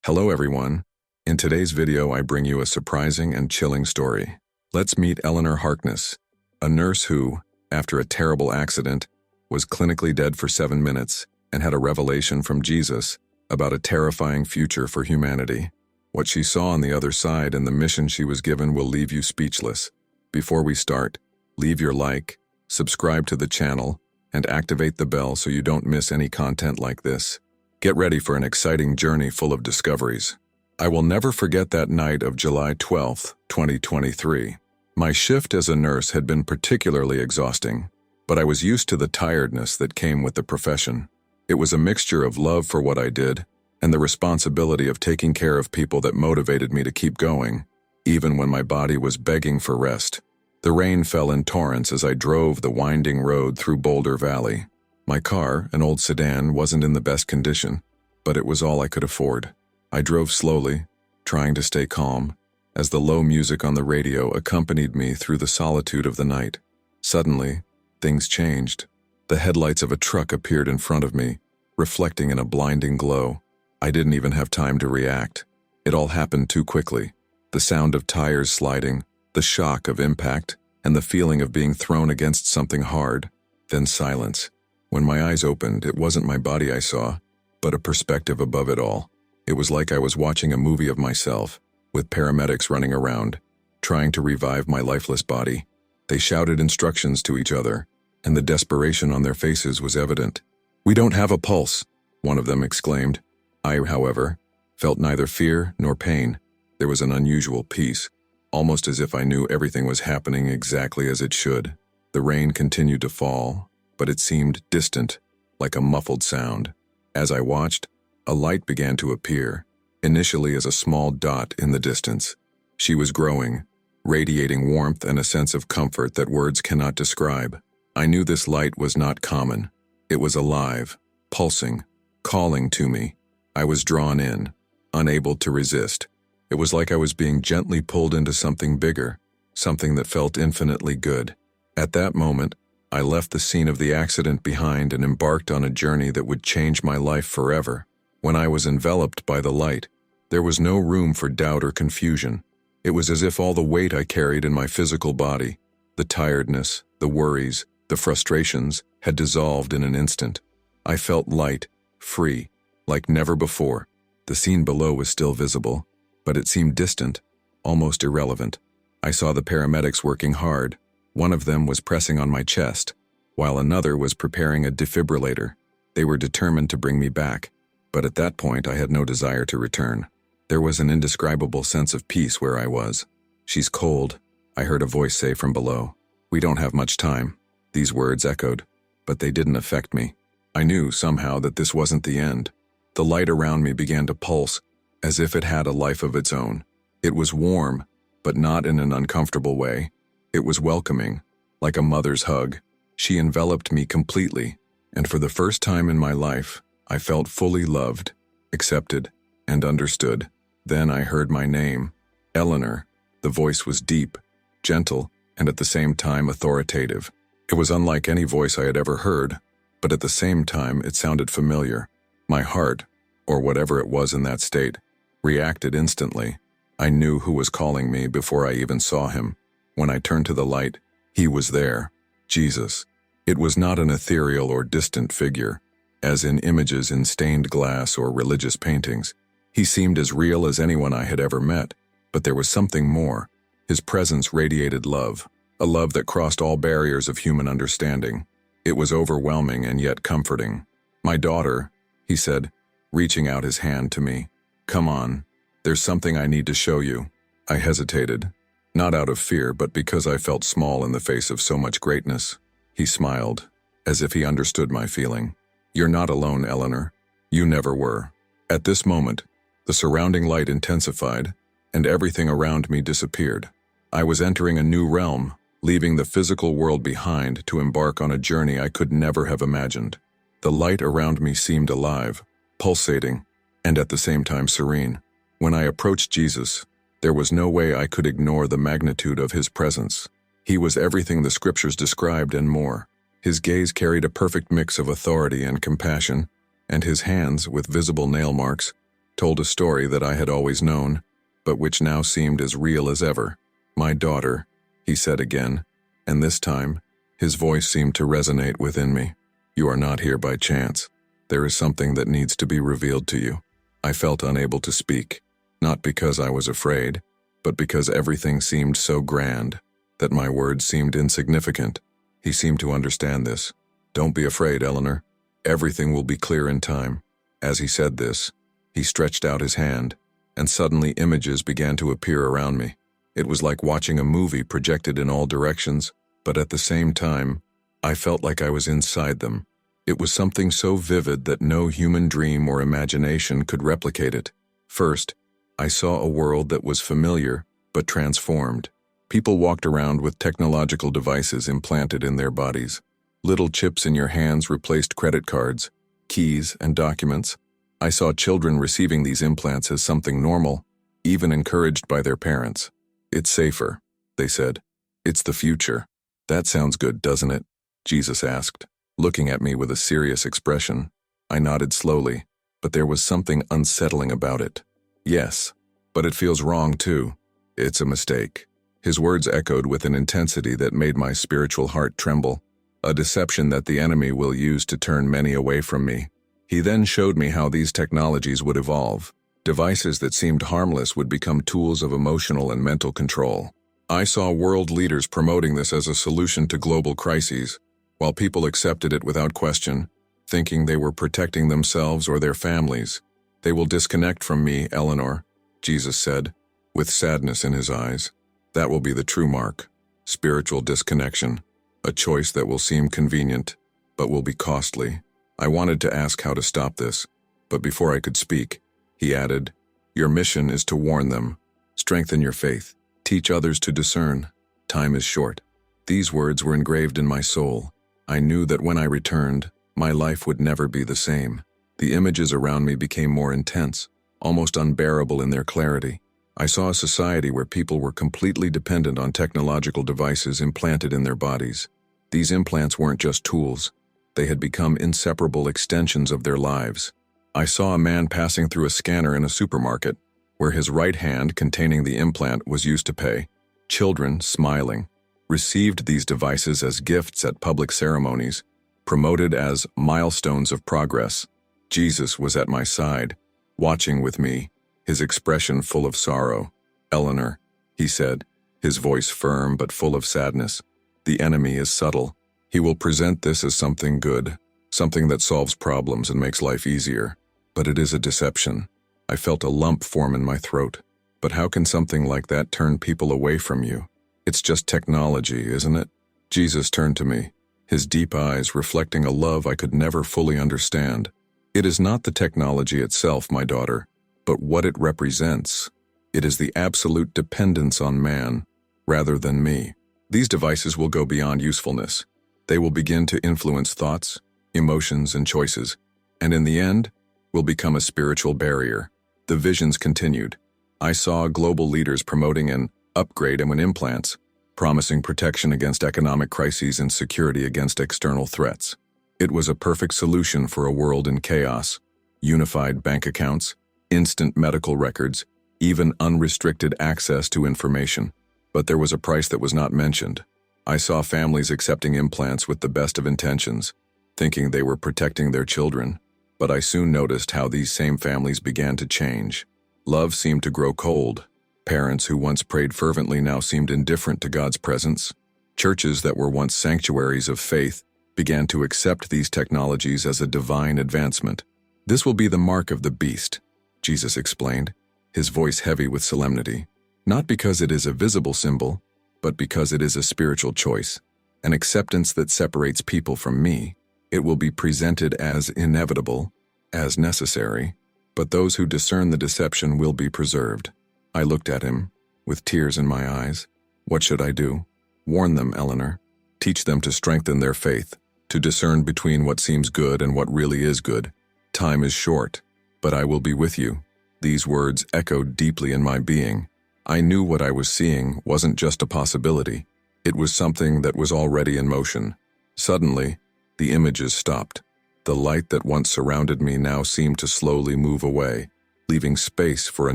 Hello everyone. In today's video I bring you a surprising and chilling story. Let's meet Eleanor Harkness, a nurse who, after a terrible accident, was clinically dead for 7 minutes and had a revelation from Jesus about a terrifying future for humanity. What she saw on the other side and the mission she was given will leave you speechless. Before we start, leave your like, subscribe to the channel, and activate the bell so you don't miss any content like this. Get ready for an exciting journey full of discoveries. I will never forget that night of July 12, 2023. My shift as a nurse had been particularly exhausting, but I was used to the tiredness that came with the profession. It was a mixture of love for what I did and the responsibility of taking care of people that motivated me to keep going, even when my body was begging for rest. The rain fell in torrents as I drove the winding road through Boulder Valley. My car, an old sedan, wasn't in the best condition, but it was all I could afford. I drove slowly, trying to stay calm, as the low music on the radio accompanied me through the solitude of the night. Suddenly, things changed. The headlights of a truck appeared in front of me, reflecting in a blinding glow. I didn't even have time to react. It all happened too quickly. The sound of tires sliding, the shock of impact, and the feeling of being thrown against something hard. Then silence. When my eyes opened, it wasn't my body I saw, but a perspective above it all. It was like I was watching a movie of myself, with paramedics running around, trying to revive my lifeless body. They shouted instructions to each other, and the desperation on their faces was evident. "We don't have a pulse," one of them exclaimed. I, however, felt neither fear nor pain. There was an unusual peace, almost as if I knew everything was happening exactly as it should. The rain continued to fall, but it seemed distant, like a muffled sound. As I watched, a light began to appear, initially as a small dot in the distance. She was growing, radiating warmth and a sense of comfort that words cannot describe. I knew this light was not common. It was alive, pulsing, calling to me. I was drawn in, unable to resist. It was like I was being gently pulled into something bigger, something that felt infinitely good. At that moment, I left the scene of the accident behind and embarked on a journey that would change my life forever. When I was enveloped by the light, there was no room for doubt or confusion. It was as if all the weight I carried in my physical body, the tiredness, the worries, the frustrations, had dissolved in an instant. I felt light, free, like never before. The scene below was still visible, but it seemed distant, almost irrelevant. I saw the paramedics working hard. One of them was pressing on my chest, while another was preparing a defibrillator. They were determined to bring me back, but at that point I had no desire to return. There was an indescribable sense of peace where I was. "She's cold," I heard a voice say from below. "We don't have much time." These words echoed, but they didn't affect me. I knew somehow that this wasn't the end. The light around me began to pulse, as if it had a life of its own. It was warm, but not in an uncomfortable way. It was welcoming, like a mother's hug. She enveloped me completely, and for the first time in my life, I felt fully loved, accepted, and understood. Then I heard my name, Eleanor. The voice was deep, gentle, and at the same time authoritative. It was unlike any voice I had ever heard, but at the same time it sounded familiar. My heart, or whatever it was in that state, reacted instantly. I knew who was calling me before I even saw him. When I turned to the light, he was there, Jesus. It was not an ethereal or distant figure, as in images in stained glass or religious paintings. He seemed as real as anyone I had ever met, but there was something more. His presence radiated love, a love that crossed all barriers of human understanding. It was overwhelming and yet comforting. "My daughter," he said, reaching out his hand to me. "Come on, there's something I need to show you." I hesitated. Not out of fear, but because I felt small in the face of so much greatness. He smiled, as if he understood my feeling. "You're not alone, Eleanor. You never were." At this moment, the surrounding light intensified, and everything around me disappeared. I was entering a new realm, leaving the physical world behind to embark on a journey I could never have imagined. The light around me seemed alive, pulsating, and at the same time serene. When I approached Jesus, there was no way I could ignore the magnitude of his presence. He was everything the scriptures described and more. His gaze carried a perfect mix of authority and compassion, and his hands, with visible nail marks, told a story that I had always known, but which now seemed as real as ever. "My daughter," he said again, and this time, his voice seemed to resonate within me. "You are not here by chance. There is something that needs to be revealed to you." I felt unable to speak, not because I was afraid, but because everything seemed so grand that my words seemed insignificant. He seemed to understand this. "Don't be afraid, Eleanor. Everything will be clear in time." As he said this, he stretched out his hand, and suddenly images began to appear around me. It was like watching a movie projected in all directions, but at the same time, I felt like I was inside them. It was something so vivid that no human dream or imagination could replicate it. First, I saw a world that was familiar, but transformed. People walked around with technological devices implanted in their bodies. Little chips in your hands replaced credit cards, keys, and documents. I saw children receiving these implants as something normal, even encouraged by their parents. "It's safer," they said. "It's the future." "That sounds good, doesn't it?" Jesus asked, looking at me with a serious expression. I nodded slowly, but there was something unsettling about it. "Yes, but it feels wrong too. It's a mistake." His words echoed with an intensity that made my spiritual heart tremble, a deception that the enemy will use to turn many away from me. He then showed me how these technologies would evolve. Devices that seemed harmless would become tools of emotional and mental control. I saw world leaders promoting this as a solution to global crises, while people accepted it without question, thinking they were protecting themselves or their families. "They will disconnect from me, Eleanor," Jesus said, with sadness in his eyes. "That will be the true mark. Spiritual disconnection. A choice that will seem convenient, but will be costly." I wanted to ask how to stop this, but before I could speak, he added, "Your mission is to warn them. Strengthen your faith. Teach others to discern. Time is short." These words were engraved in my soul. I knew that when I returned, my life would never be the same. The images around me became more intense, almost unbearable in their clarity. I saw a society where people were completely dependent on technological devices implanted in their bodies. These implants weren't just tools. They had become inseparable extensions of their lives. I saw a man passing through a scanner in a supermarket, where his right hand containing the implant was used to pay. Children, smiling, received these devices as gifts at public ceremonies, promoted as milestones of progress. Jesus was at my side, watching with me, his expression full of sorrow. "Eleanor," he said, his voice firm but full of sadness, "the enemy is subtle. He will present this as something good, something that solves problems and makes life easier. But it is a deception." I felt a lump form in my throat. "But how can something like that turn people away from you? It's just technology, isn't it?" Jesus turned to me, his deep eyes reflecting a love I could never fully understand. "It is not the technology itself, my daughter, but what it represents. It is the absolute dependence on man, rather than me. These devices will go beyond usefulness. They will begin to influence thoughts, emotions, and choices, and in the end, will become a spiritual barrier." The visions continued. I saw global leaders promoting an upgrade in implants, promising protection against economic crises and security against external threats. It was a perfect solution for a world in chaos. Unified bank accounts, instant medical records, even unrestricted access to information. But there was a price that was not mentioned. I saw families accepting implants with the best of intentions, thinking they were protecting their children. But I soon noticed how these same families began to change. Love seemed to grow cold. Parents who once prayed fervently now seemed indifferent to God's presence. Churches that were once sanctuaries of faith began to accept these technologies as a divine advancement. "This will be the mark of the beast," Jesus explained, his voice heavy with solemnity. "Not because it is a visible symbol, but because it is a spiritual choice, an acceptance that separates people from me. It will be presented as inevitable, as necessary, but those who discern the deception will be preserved." I looked at him, with tears in my eyes. "What should I do?" "Warn them, Eleanor. Teach them to strengthen their faith, to discern between what seems good and what really is good. Time is short, but I will be with you." These words echoed deeply in my being. I knew what I was seeing wasn't just a possibility. It was something that was already in motion. Suddenly, the images stopped. The light that once surrounded me now seemed to slowly move away. leaving space for a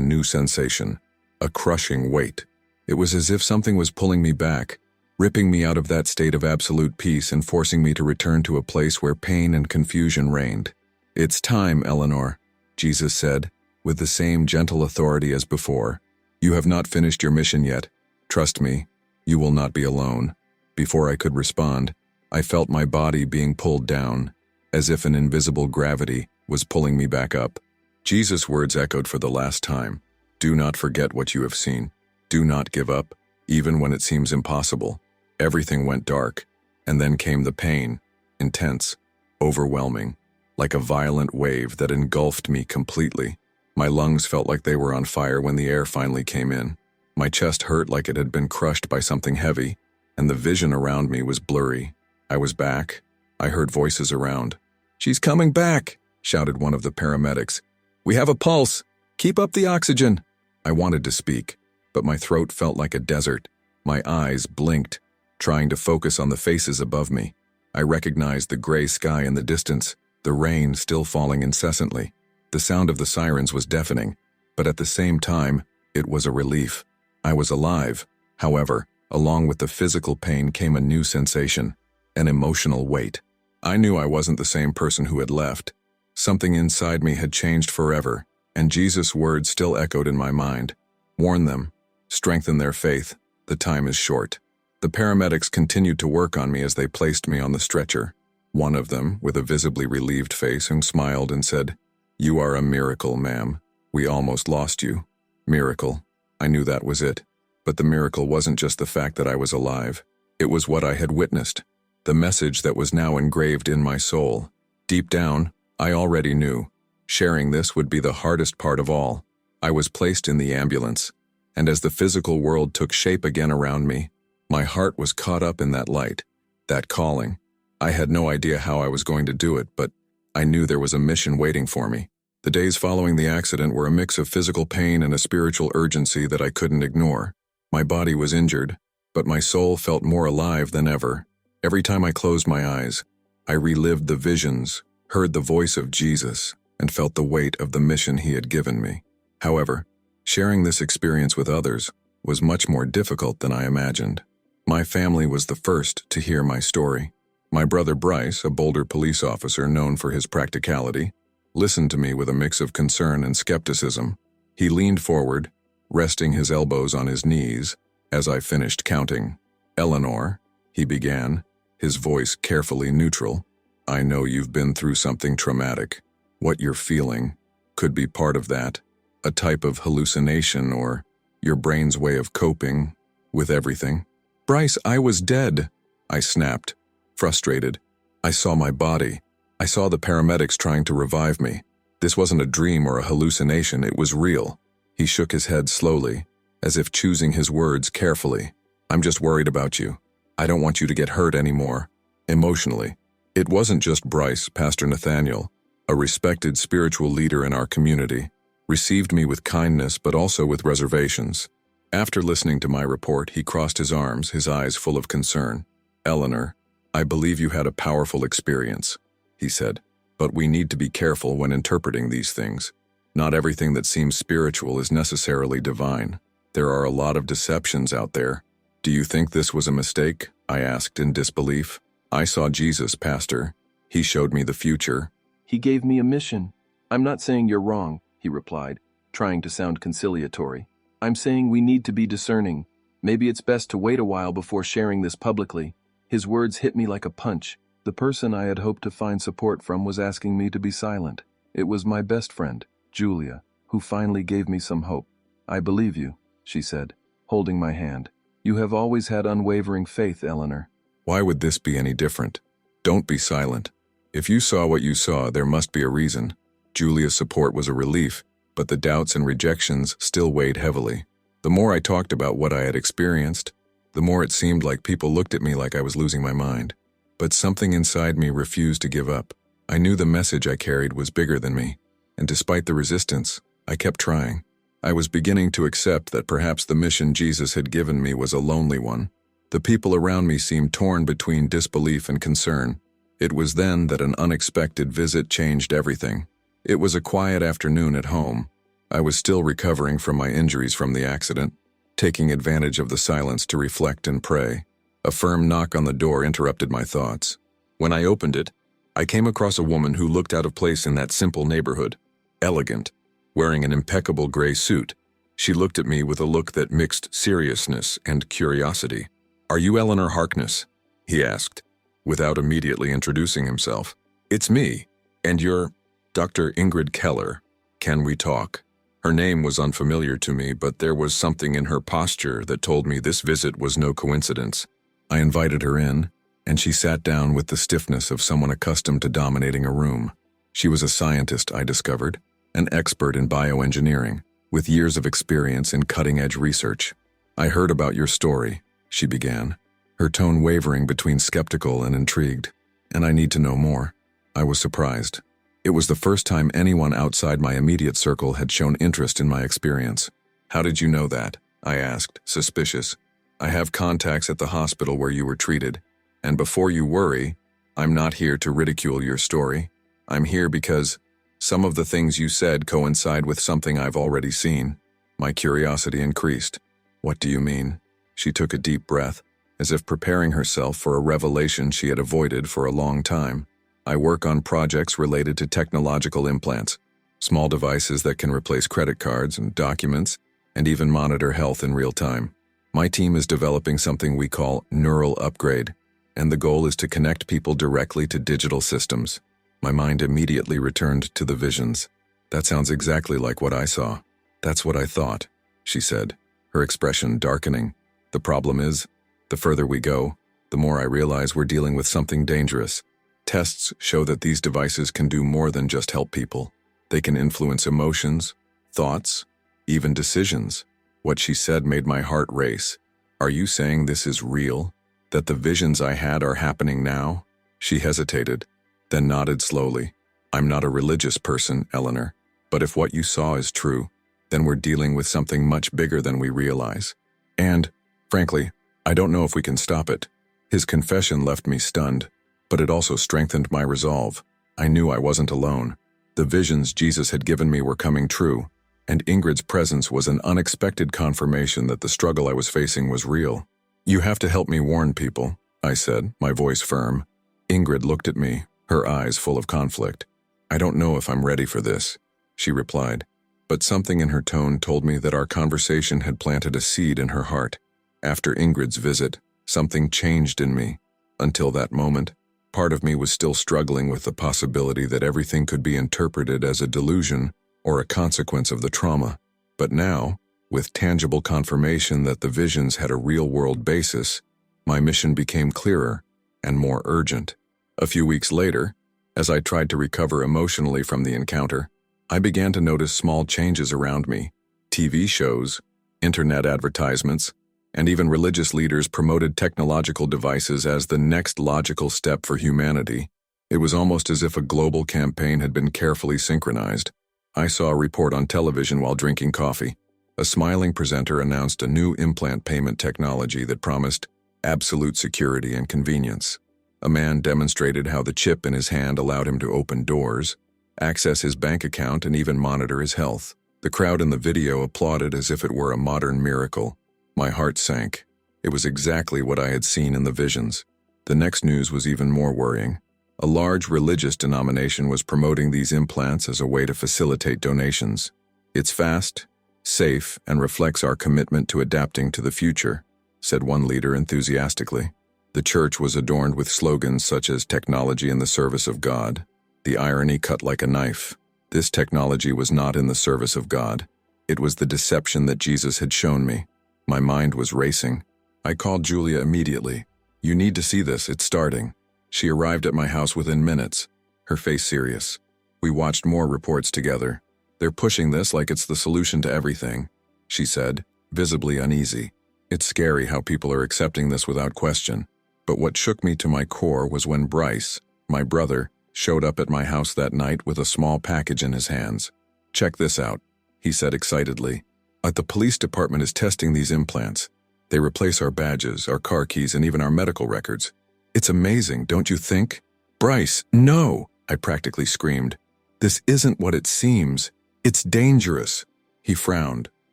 new sensation, a crushing weight. It was as if something was pulling me back, ripping me out of that state of absolute peace and forcing me to return to a place where pain and confusion reigned. "It's time, Eleanor," Jesus said, with the same gentle authority as before. "You have not finished your mission yet. Trust me, you will not be alone." Before I could respond, I felt my body being pulled down, as if an invisible gravity was pulling me back up. Jesus' words echoed for the last time. "Do not forget what you have seen. Do not give up, even when it seems impossible." Everything went dark, and then came the pain, intense, overwhelming, like a violent wave that engulfed me completely. My lungs felt like they were on fire when the air finally came in. My chest hurt like it had been crushed by something heavy, and the vision around me was blurry. I was back. I heard voices around. "She's coming back," shouted one of the paramedics. "We have a pulse. Keep up the oxygen." I wanted to speak, but my throat felt like a desert. My eyes blinked, trying to focus on the faces above me. I recognized the gray sky in the distance, the rain still falling incessantly. The sound of the sirens was deafening, but at the same time, it was a relief. I was alive. However, along with the physical pain came a new sensation, an emotional weight. I knew I wasn't the same person who had left. Something inside me had changed forever, and Jesus' words still echoed in my mind. "Warn them. Strengthen their faith. The time is short." The paramedics continued to work on me as they placed me on the stretcher. One of them, with a visibly relieved face, smiled and said, "You are a miracle, ma'am. We almost lost you." Miracle. I knew that was it. But the miracle wasn't just the fact that I was alive. It was what I had witnessed, the message that was now engraved in my soul. Deep down, I already knew. Sharing this would be the hardest part of all. I was placed in the ambulance, and as the physical world took shape again around me, my heart was caught up in that light, that calling. I had no idea how I was going to do it, but I knew there was a mission waiting for me. The days following the accident were a mix of physical pain and a spiritual urgency that I couldn't ignore. My body was injured, but my soul felt more alive than ever. Every time I closed my eyes, I relived the visions, heard the voice of Jesus, and felt the weight of the mission he had given me. However, sharing this experience with others was much more difficult than I imagined. My family was the first to hear my story. My brother Bryce, a Boulder police officer known for his practicality, listened to me with a mix of concern and skepticism. He leaned forward, resting his elbows on his knees, as I finished counting. "Eleanor," he began, his voice carefully neutral, "I know you've been through something traumatic. What you're feeling could be part of that, a type of hallucination or your brain's way of coping with everything." "Bryce, I was dead," I snapped, frustrated. I saw my body. I saw the paramedics trying to revive me. This wasn't a dream or a hallucination, it was real. He shook his head slowly, as if choosing his words carefully. "I'm just worried about you. I don't want you to get hurt anymore." Emotionally. It wasn't just Bryce. Pastor Nathaniel, a respected spiritual leader in our community, received me with kindness but also with reservations. After listening to my report, he crossed his arms, his eyes full of concern. "Eleanor, I believe you had a powerful experience," he said, "but we need to be careful when interpreting these things. Not everything that seems spiritual is necessarily divine. There are a lot of deceptions out there. Do you think this was a mistake?" I asked in disbelief. "I saw Jesus, Pastor. He showed me the future. He gave me a mission." "I'm not saying you're wrong," he replied, trying to sound conciliatory. "I'm saying we need to be discerning. Maybe it's best to wait a while before sharing this publicly." His words hit me like a punch. The person I had hoped to find support from was asking me to be silent. It was my best friend, Julia, who finally gave me some hope. "I believe you," she said, holding my hand. "You have always had unwavering faith, Eleanor." Why would this be any different? Don't be silent. If you saw what you saw, there must be a reason. Julia's support was a relief, but the doubts and rejections still weighed heavily. The more I talked about what I had experienced, the more it seemed like people looked at me like I was losing my mind. But something inside me refused to give up. I knew the message I carried was bigger than me, and despite the resistance, I kept trying. I was beginning to accept that perhaps the mission Jesus had given me was a lonely one. The people around me seemed torn between disbelief and concern. It was then that an unexpected visit changed everything. It was a quiet afternoon at home. I was still recovering from my injuries from the accident, taking advantage of the silence to reflect and pray. A firm knock on the door interrupted my thoughts. When I opened it, I came across a woman who looked out of place in that simple neighborhood. Elegant, wearing an impeccable gray suit. She looked at me with a look that mixed seriousness and curiosity. "Are you Eleanor Harkness?" he asked, without immediately introducing himself. "It's me, and you're Dr. Ingrid Keller. Can we talk?" Her name was unfamiliar to me, but there was something in her posture that told me this visit was no coincidence. I invited her in, and she sat down with the stiffness of someone accustomed to dominating a room. She was a scientist, I discovered, an expert in bioengineering, with years of experience in cutting-edge research. "I heard about your story," she began, her tone wavering between skeptical and intrigued. "And I need to know more." I was surprised. It was the first time anyone outside my immediate circle had shown interest in my experience. "How did you know that?" I asked, suspicious. "I have contacts at the hospital where you were treated. And before you worry, I'm not here to ridicule your story. I'm here because some of the things you said coincide with something I've already seen." My curiosity increased. "What do you mean?" She took a deep breath, as if preparing herself for a revelation she had avoided for a long time. "I work on projects related to technological implants, small devices that can replace credit cards and documents, and even monitor health in real time. My team is developing something we call neural upgrade, and the goal is to connect people directly to digital systems." My mind immediately returned to the visions. "That sounds exactly like what I saw." "That's what I thought," she said, her expression darkening. "The problem is, the further we go, the more I realize we're dealing with something dangerous. Tests show that these devices can do more than just help people. They can influence emotions, thoughts, even decisions." What she said made my heart race. "Are you saying this is real? That the visions I had are happening now?" She hesitated, then nodded slowly. "I'm not a religious person, Eleanor, but if what you saw is true, then we're dealing with something much bigger than we realize. And, frankly, I don't know if we can stop it." His confession left me stunned, but it also strengthened my resolve. I knew I wasn't alone. The visions Jesus had given me were coming true, and Ingrid's presence was an unexpected confirmation that the struggle I was facing was real. "You have to help me warn people," I said, my voice firm. Ingrid looked at me, her eyes full of conflict. "I don't know if I'm ready for this," she replied, but something in her tone told me that our conversation had planted a seed in her heart. After Ingrid's visit, something changed in me. Until that moment, part of me was still struggling with the possibility that everything could be interpreted as a delusion or a consequence of the trauma. But now, with tangible confirmation that the visions had a real-world basis, my mission became clearer and more urgent. A few weeks later, as I tried to recover emotionally from the encounter, I began to notice small changes around me. TV shows, internet advertisements, and even religious leaders promoted technological devices as the next logical step for humanity. It was almost as if a global campaign had been carefully synchronized. I saw a report on television while drinking coffee. A smiling presenter announced a new implant payment technology that promised absolute security and convenience. A man demonstrated how the chip in his hand allowed him to open doors, access his bank account, and even monitor his health. The crowd in the video applauded as if it were a modern miracle. My heart sank. It was exactly what I had seen in the visions. The next news was even more worrying. A large religious denomination was promoting these implants as a way to facilitate donations. "It's fast, safe, and reflects our commitment to adapting to the future," said one leader enthusiastically. The church was adorned with slogans such as "technology in the service of God." The irony cut like a knife. This technology was not in the service of God. It was the deception that Jesus had shown me. My mind was racing. I called Julia immediately. "You need to see this, it's starting." She arrived at my house within minutes, her face serious. We watched more reports together. "They're pushing this like it's the solution to everything," she said, visibly uneasy. "It's scary how people are accepting this without question." But what shook me to my core was when Bryce, my brother, showed up at my house that night with a small package in his hands. "Check this out," he said excitedly. "The police department is testing these implants. They replace our badges, our car keys, and even our medical records. It's amazing, don't you think?" "Bryce, no!" I practically screamed. "This isn't what it seems. It's dangerous." He frowned,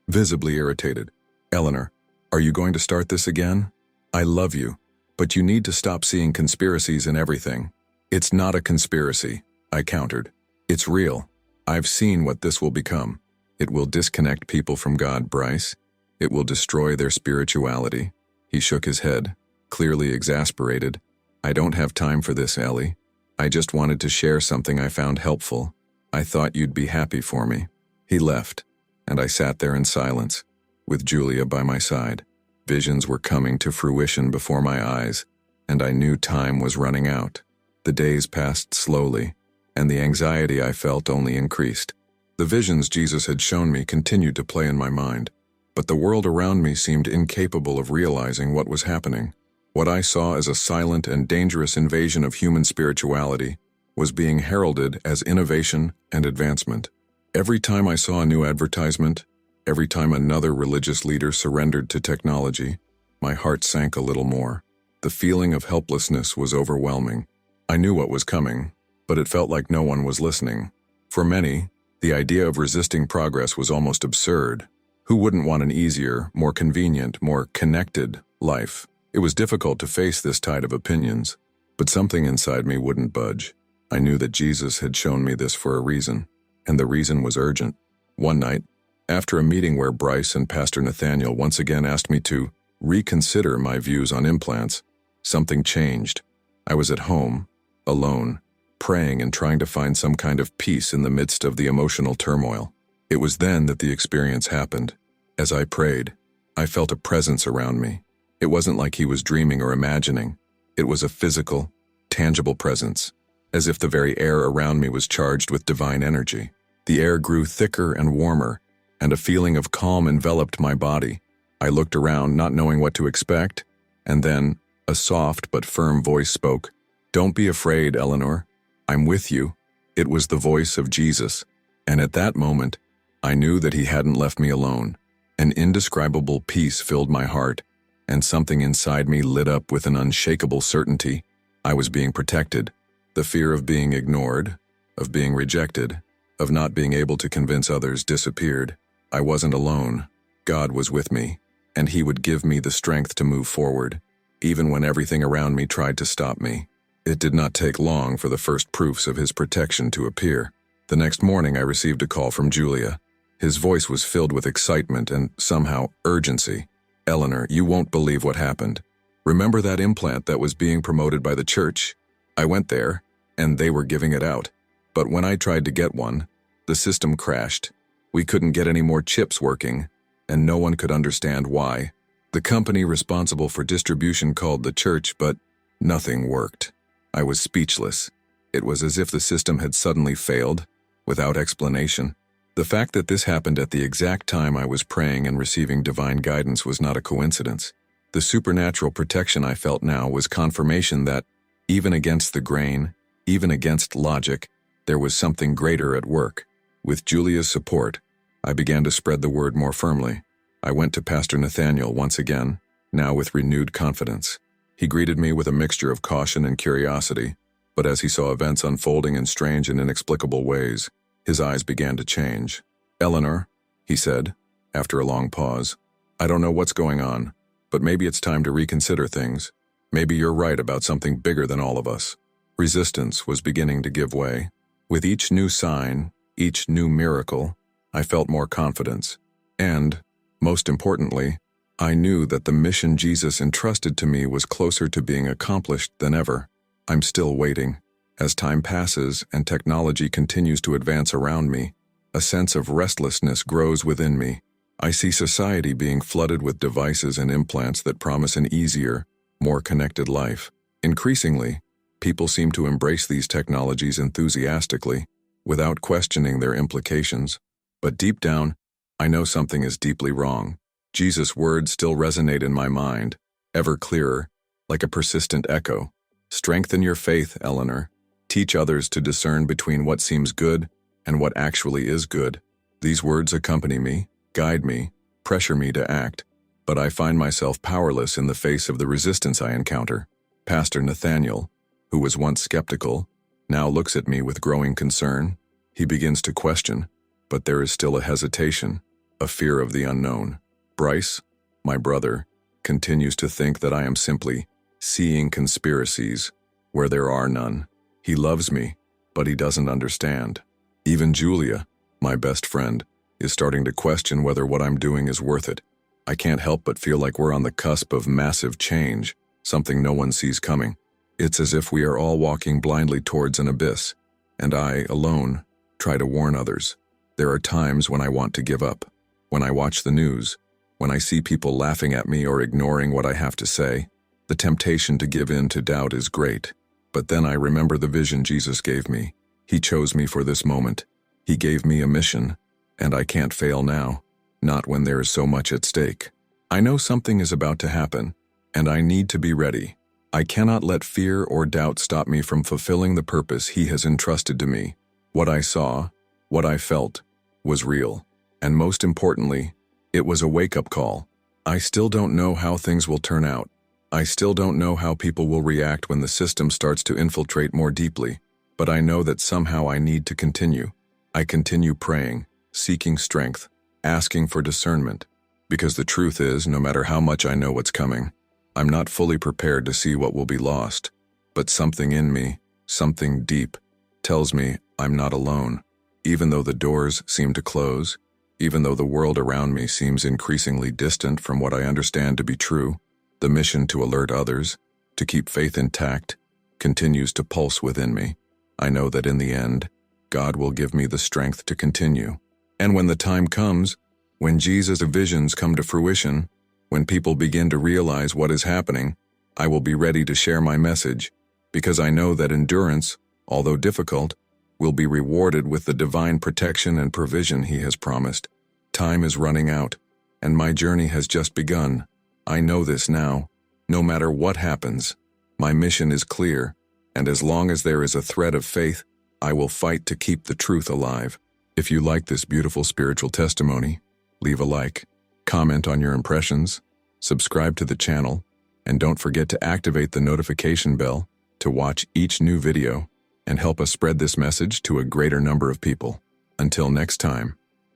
visibly irritated. "Eleanor, are you going to start this again? I love you, but you need to stop seeing conspiracies in everything." "It's not a conspiracy," I countered. "It's real. I've seen what this will become. It will disconnect people from God, Bryce. It will destroy their spirituality." He shook his head, clearly exasperated. "I don't have time for this, Ellie. I just wanted to share something I found helpful. I thought you'd be happy for me." He left, and I sat there in silence, with Julia by my side. Visions were coming to fruition before my eyes, and I knew time was running out. The days passed slowly, and the anxiety I felt only increased. The visions Jesus had shown me continued to play in my mind, but the world around me seemed incapable of realizing what was happening. What I saw as a silent and dangerous invasion of human spirituality was being heralded as innovation and advancement. Every time I saw a new advertisement, every time another religious leader surrendered to technology, my heart sank a little more. The feeling of helplessness was overwhelming. I knew what was coming, but it felt like no one was listening. For many, the idea of resisting progress was almost absurd. Who wouldn't want an easier, more convenient, more connected life? It was difficult to face this tide of opinions, but something inside me wouldn't budge. I knew that Jesus had shown me this for a reason, and the reason was urgent. One night, after a meeting where Bryce and Pastor Nathaniel once again asked me to reconsider my views on implants, something changed. I was at home, alone, praying and trying to find some kind of peace in the midst of the emotional turmoil. It was then that the experience happened. As I prayed, I felt a presence around me. It wasn't like he was dreaming or imagining. It was a physical, tangible presence, as if the very air around me was charged with divine energy. The air grew thicker and warmer, and a feeling of calm enveloped my body. I looked around, not knowing what to expect, and then a soft but firm voice spoke. "Don't be afraid, Eleanor. I'm with you." It was the voice of Jesus, and at that moment, I knew that he hadn't left me alone. An indescribable peace filled my heart, and something inside me lit up with an unshakable certainty. I was being protected. The fear of being ignored, of being rejected, of not being able to convince others disappeared. I wasn't alone. God was with me, and he would give me the strength to move forward, even when everything around me tried to stop me. It did not take long for the first proofs of his protection to appear. The next morning I received a call from Julia. His voice was filled with excitement and somehow urgency. "Eleanor, you won't believe what happened. Remember that implant that was being promoted by the church? I went there, and they were giving it out. But when I tried to get one, the system crashed. We couldn't get any more chips working, and no one could understand why. The company responsible for distribution called the church, but nothing worked." I was speechless. It was as if the system had suddenly failed, without explanation. The fact that this happened at the exact time I was praying and receiving divine guidance was not a coincidence. The supernatural protection I felt now was confirmation that, even against the grain, even against logic, there was something greater at work. With Julia's support, I began to spread the word more firmly. I went to Pastor Nathaniel once again, now with renewed confidence. He greeted me with a mixture of caution and curiosity, but as he saw events unfolding in strange and inexplicable ways, his eyes began to change. "Eleanor," he said, after a long pause, "I don't know what's going on, but maybe it's time to reconsider things. Maybe you're right about something bigger than all of us." Resistance was beginning to give way. With each new sign, each new miracle, I felt more confidence. And, most importantly, I knew that the mission Jesus entrusted to me was closer to being accomplished than ever. I'm still waiting. As time passes and technology continues to advance around me, a sense of restlessness grows within me. I see society being flooded with devices and implants that promise an easier, more connected life. Increasingly, people seem to embrace these technologies enthusiastically, without questioning their implications. But deep down, I know something is deeply wrong. Jesus' words still resonate in my mind, ever clearer, like a persistent echo. "Strengthen your faith, Eleanor. Teach others to discern between what seems good and what actually is good." These words accompany me, guide me, pressure me to act, but I find myself powerless in the face of the resistance I encounter. Pastor Nathaniel, who was once skeptical, now looks at me with growing concern. He begins to question, but there is still a hesitation. a fear of the unknown. Bryce, my brother, continues to think that I am simply seeing conspiracies where there are none. He loves me, but he doesn't understand. Even Julia, my best friend, is starting to question whether what I'm doing is worth it. I can't help but feel like we're on the cusp of massive change, something no one sees coming. It's as if we are all walking blindly towards an abyss, and I, alone, try to warn others. There are times when I want to give up, when I watch the news, when I see people laughing at me or ignoring what I have to say. The temptation to give in to doubt is great, but then I remember the vision Jesus gave me. He chose me for this moment. He gave me a mission, and I can't fail now, not when there is so much at stake. I know something is about to happen, and I need to be ready. I cannot let fear or doubt stop me from fulfilling the purpose He has entrusted to me. What I saw, what I felt, was real, and most importantly, it was a wake-up call. I still don't know how things will turn out. I still don't know how people will react when the system starts to infiltrate more deeply, but I know that somehow I need to continue. I continue praying, seeking strength, asking for discernment, because the truth is, no matter how much I know what's coming, I'm not fully prepared to see what will be lost. But something in me, something deep, tells me I'm not alone. Even though the doors seem to close, even though the world around me seems increasingly distant from what I understand to be true, the mission to alert others, to keep faith intact, continues to pulse within me. I know that in the end, God will give me the strength to continue. And when the time comes, when Jesus' visions come to fruition, when people begin to realize what is happening, I will be ready to share my message, because I know that endurance, although difficult, will be rewarded with the divine protection and provision He has promised. Time is running out, and my journey has just begun. I know this now. No matter what happens, my mission is clear, and as long as there is a thread of faith, I will fight to keep the truth alive. If you like this beautiful spiritual testimony, leave a like, comment on your impressions, subscribe to the channel, and don't forget to activate the notification bell to watch each new video and help us spread this message to a greater number of people. Until next time.